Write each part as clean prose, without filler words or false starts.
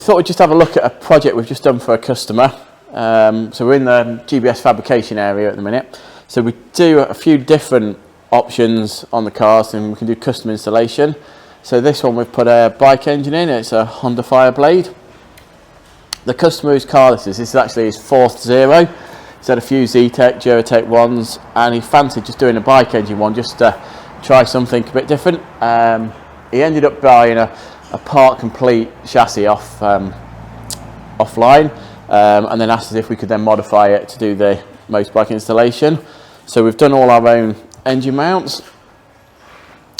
Thought we'd just have a look at a project we've just done for a customer. So we're in the GBS fabrication area at the minute. So we do a few different options on the cars, and we can do custom installation. So this one, we've put a bike engine in. It's a Honda Fireblade. The customer whose car this is actually his fourth Zero. He's had a few Z-Tech, Duratec ones, and he fancied just doing a bike engine one just to try something a bit different. He ended up buying a part complete chassis offline, and then asked us if we could then modify it to do the motorbike installation. So we've done all our own engine mounts.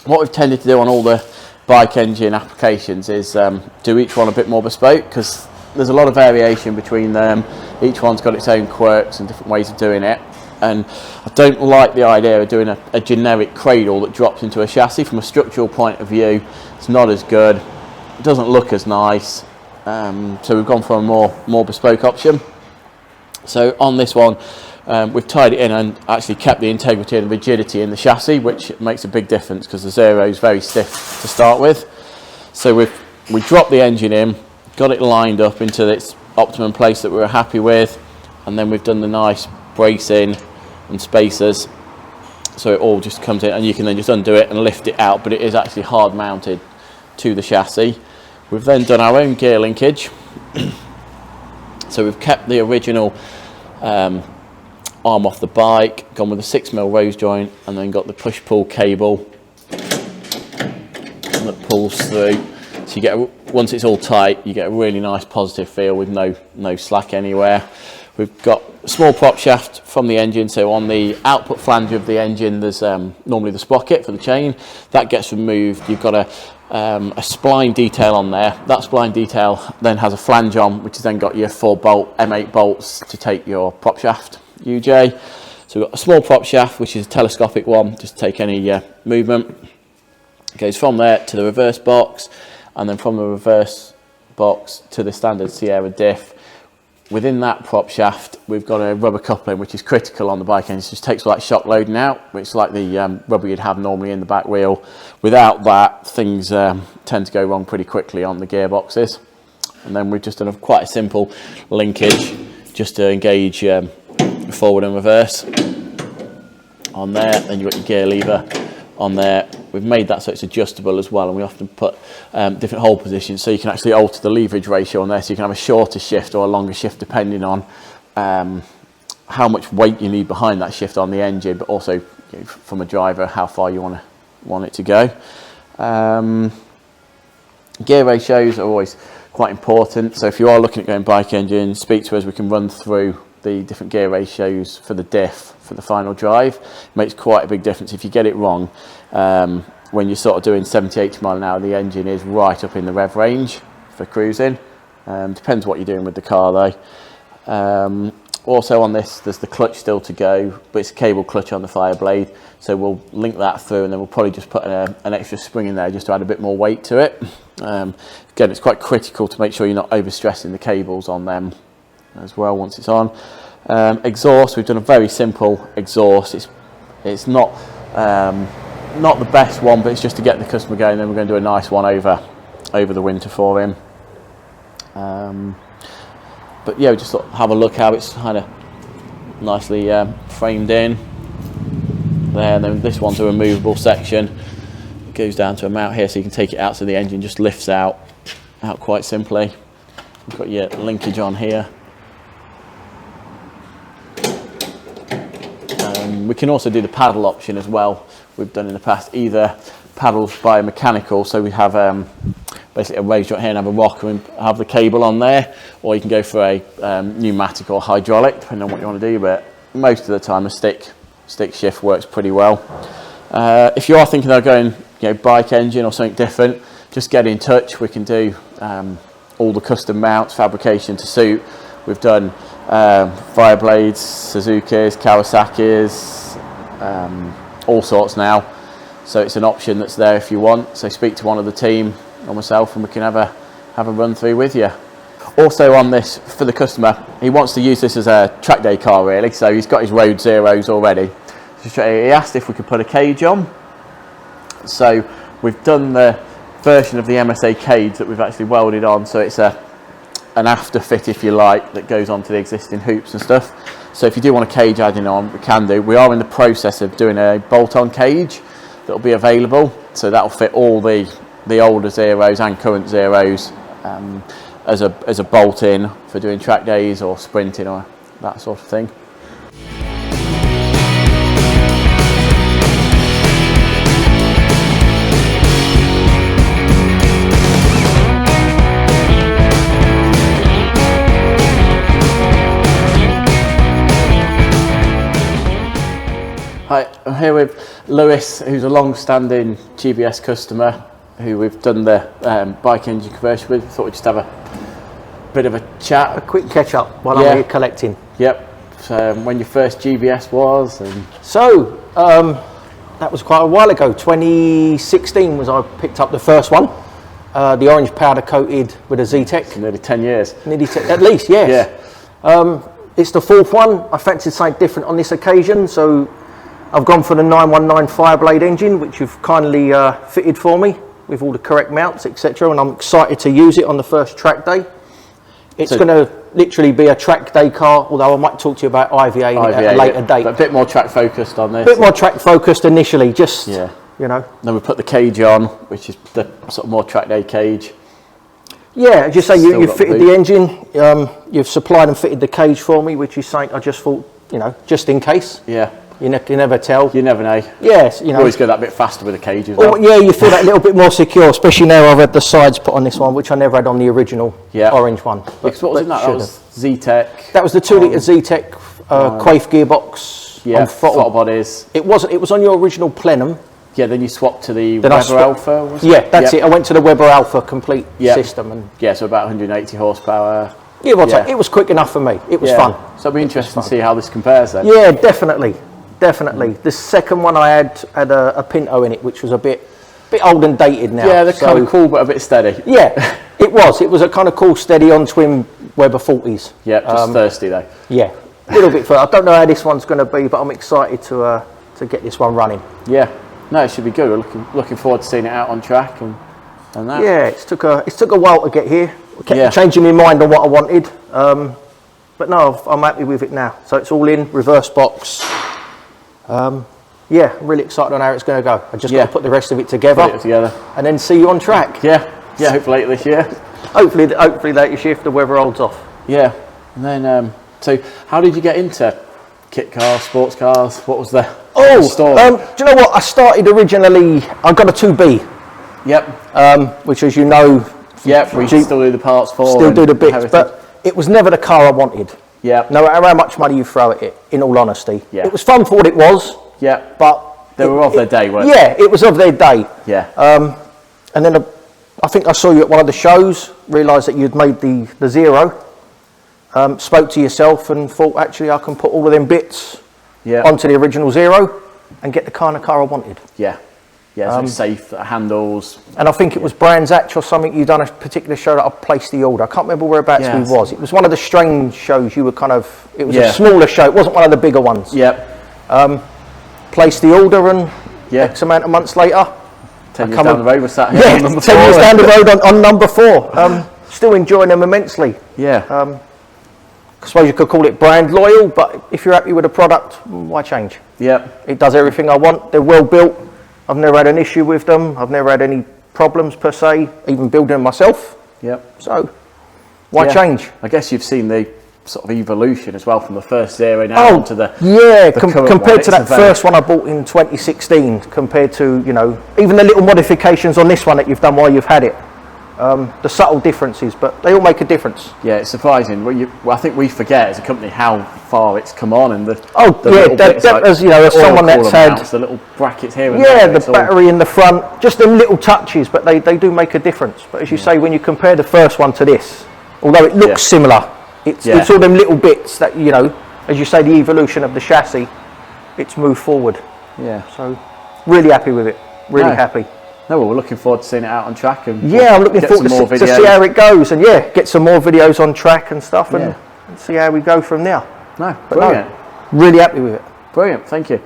What we've tended to do on all the bike engine applications is do each one a bit more bespoke, because there's a lot of variation between them. Each one's got its own quirks and different ways of doing it, and I don't like the idea of doing a generic cradle that drops into a chassis. From a structural point of view, it's not as good, it doesn't look as nice, so we've gone for a more bespoke option. So on this one, we've tied it in and actually kept the integrity and rigidity in the chassis, which makes a big difference because the Zero is very stiff to start with. So we dropped the engine in, got it lined up into its optimum place that we were happy with, and then we've done the nice bracing and spacers, so it all just comes in, and you can then just undo it and lift it out, but it is actually hard mounted to the chassis. We've then done our own gear linkage. So we've kept the original arm off the bike, gone with a 6mm rose joint, and then got the push-pull cable that pulls through. So you get, once it's all tight, you get a really nice positive feel with no slack anywhere. We've got a small prop shaft from the engine, so on the output flange of the engine there's normally the sprocket for the chain. That gets removed. You've got a spline detail on there. That spline detail then has a flange on, which has then got your 4-bolt M8 bolts to take your prop shaft UJ. So we've got a small prop shaft, which is a telescopic one, just to take any movement. It goes from there to the reverse box, and then from the reverse box to the standard Sierra diff. Within that prop shaft, we've got a rubber coupling, which is critical on the bike engine. It just takes all that shock loading out, which is like the rubber you'd have normally in the back wheel. Without that, things tend to go wrong pretty quickly on the gearboxes. And then we've just done quite a simple linkage just to engage forward and reverse on there. Then you've got your gear lever on there. We've made that so it's adjustable as well, and we often put different hold positions so you can actually alter the leverage ratio on there, so you can have a shorter shift or a longer shift depending on how much weight you need behind that shift on the engine, but also, you know, from a driver, how far you want it to go. Gear ratios are always quite important, so if you are looking at going bike engine, speak to us. We can run through the different gear ratios for the diff for the final drive. It makes quite a big difference. If you get it wrong, when you're sort of doing 70-80 mile an hour, the engine is right up in the rev range for cruising. Depends what you're doing with the car though. Also on this, there's the clutch still to go, but it's a cable clutch on the Fireblade, so we'll link that through, and then we'll probably just put an extra spring in there just to add a bit more weight to it. Again, it's quite critical to make sure you're not overstressing the cables on them as well once it's on. Exhaust, we've done a very simple exhaust. It's not the best one, but it's just to get the customer going. Then we're going to do a nice one over the winter for him. But yeah, we just sort of have a look how it's kind of nicely framed in there. And then this one's a removable section. It goes down to a mount here, so you can take it out, so the engine just lifts out quite simply. You've got your linkage on here. We can also do the paddle option as well. We've done in the past either paddles biomechanical, so we have basically a raised joint here and have a rocker and have the cable on there, or you can go for a pneumatic or hydraulic, depending on what you want to do, but most of the time a stick shift works pretty well. If you are thinking of going bike engine or something different, just get in touch. We can do all the custom mounts, fabrication to suit. We've done Fireblades, Suzuki's, Kawasaki's, all sorts now. So it's an option that's there if you want. So speak to one of the team or myself, and we can have a run through with you. Also on this, for the customer, he wants to use this as a track day car really. So he's got his Road Zeros already. So he asked if we could put a cage on. So we've done the version of the MSA cage that we've actually welded on. So it's a an after fit, if you like, that goes onto the existing hoops and stuff. So if you do want a cage adding on, we can do. We are in the process of doing a bolt-on cage that will be available. So that will fit all the older Zeros and current Zeros as a bolt-in for doing track days or sprinting or that sort of thing. Hi, I'm here with Lewis, who's a long-standing GBS customer who we've done the bike engine conversion with. Thought we'd just have a bit of a chat. A quick catch-up while I'm here collecting. Yep. So, when your first GBS was? So, that was quite a while ago. 2016 was I picked up the first one. The orange powder coated with a Z-Tech. It's nearly 10 years. Nearly at least, yes. Yeah. It's the fourth one. I fancied something different on this occasion, so I've gone for the 919 Fireblade engine, which you've kindly fitted for me with all the correct mounts, etc. And I'm excited to use it on the first track day. It's going to literally be a track day car, although I might talk to you about IVA at a later date. But a bit more track focused on this. A bit more track focused initially, just, you know. Then we put the cage on, which is the sort of more track day cage. Yeah, as you say, you've fitted the engine, you've supplied and fitted the cage for me, which is something I just thought, you know, just in case. Yeah. You never tell. You never know. Yes, you know. Always go that bit faster with the cage as well. Yeah, you feel that little bit more secure, especially now I've had the sides put on this one, which I never had on the original orange one. Because what was in that? That was Z-Tech. That was the 2-litre Z-Tech Quaife gearbox. Yeah, throttle bodies. It was on your original plenum. Yeah, then you swapped to the Weber Alpha, was it? Yeah, that's it. I went to the Weber Alpha complete system. And yeah, so about 180 horsepower. Yeah, it was quick enough for me. It was fun. So it'll be interesting to see how this compares then. Yeah, definitely. Definitely. The second one I had a Pinto in it, which was a bit old and dated now. Yeah, they're kind of cool, but a bit steady. Yeah, it was. It was a kind of cool, steady on-twin Weber 40s. Yeah, just thirsty though. Yeah, a little bit further. I don't know how this one's going to be, but I'm excited to get this one running. Yeah, no, it should be good. We're looking forward to seeing it out on track and that. Yeah, it took a while to get here. I kept changing my mind on what I wanted, but no, I'm happy with it now. So it's all in reverse box. Yeah, I'm really excited on how it's going to go. I just got to put the rest of it together, and then see you on track. Yeah, hopefully later this year. Hopefully later this year if the weather holds off. Yeah, and then so how did you get into kit cars, sports cars? What was the story? Do you know what? I started originally. I got a 2B. Yep. Which, as you know, we still do the parts for. Still do the bits, but it was never the car I wanted. Yeah. No matter how much money you throw at it, in all honesty. Yeah. It was fun for what it was. Yeah. But they were of their day, weren't they? Yeah, it was of their day. Yeah. And then I think I saw you at one of the shows, realised that you'd made the Zero, spoke to yourself and thought, actually, I can put all of them bits onto the original Zero and get the kind of car I wanted. Yeah. Yeah, so it's safe, handles. And I think it was Brands Hatch or something, you'd done a particular show that I placed the order. I can't remember whereabouts we was. It was one of the strange shows you were it was a smaller show, it wasn't one of the bigger ones. Yep. Placed the order and X amount of months later. 10 years down the road, we're sat here on number 10 years down the road on number 4. Still enjoying them immensely. Yeah. I suppose you could call it brand loyal, but if you're happy with the product, why change? Yep. It does everything I want, they're well built. I've never had an issue with them. I've never had any problems per se, even building them myself. Yep. So, why change? I guess you've seen the sort of evolution as well from the first Zero now onto the compared to that first one I bought in 2016, compared to, you know, even the little modifications on this one that you've done while you've had it. The subtle differences, but they all make a difference. Yeah, it's surprising. I think we forget as a company how far it's come on, and as you know, as someone that's had the little brackets here. And the battery in the front, just them little touches, but they do make a difference. But as you say, when you compare the first one to this, although it looks similar, it's all them little bits that, you know, as you say, the evolution of the chassis, it's moved forward. Yeah. So really happy with it. Really happy. No, well, we're looking forward to seeing it out on track, and I'm looking forward to see how it goes, and get some more videos on track and stuff, and see how we go from now. No, brilliant. Really happy with it. Brilliant, thank you.